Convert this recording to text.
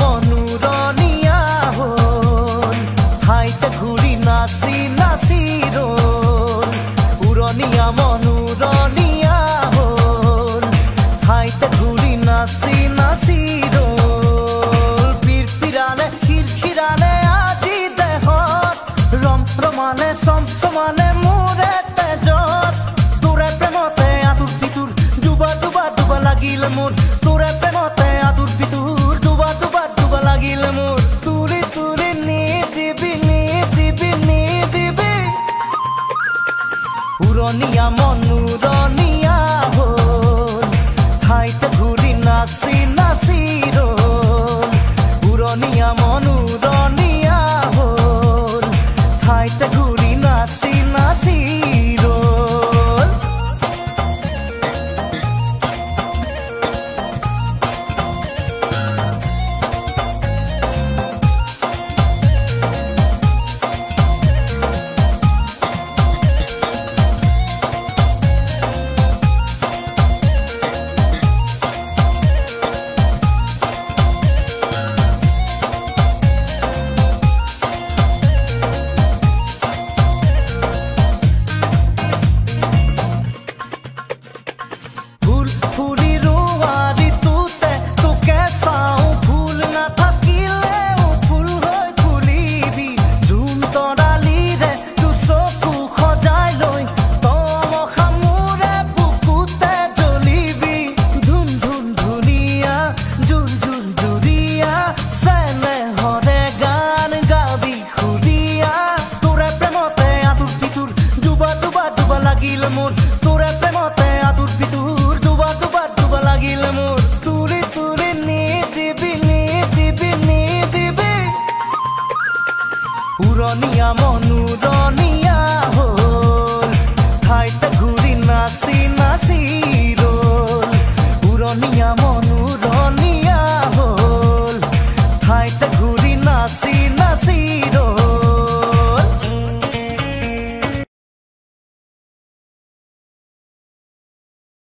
মনুৰণীয়া হ'ল ঠাইতে ঘূৰি নাচি নাচি ৰ'ল উৰণীয়া মনুৰণীয়া হ'ল ঠাইতে ঘূৰি নাচি নাচি ৰ'ল পিৰপিৰানে খিৰখিৰানে আজি দেহত ৰমৰমানে চমচমানে মোৰে তেজত তোৰে প্ৰেমতে আতুৰ পিতুৰ ডুবা ডুবা ডুবা লাগিল মোৰ তোৰে প্ৰেমতে আতুৰ পিতুৰ ডুবা ডুবা ডুবা লাগিল মোৰ তুলি তুলি নিদিবি নিদিবি নিদিবি উৰণীয়া মনুৰণীয়া হ'ল ঠাইতে ঘূৰি নাচি নাচি ৰ'ল উৰণীয়া মনুৰণীয়া হ'ল ঠাইতে ঘূৰি নাচি নাচি ৰ'ল লাগিল মোৰ তোৰে প্ৰেমতে আতুৰ পিতুৰ ডুবা ডুবা ডুবা লাগিল মোৰ তুলি তুলি নিদিবি নিদিবি নিদিবি উৰণীয়া মনুৰণীয়া হ'ল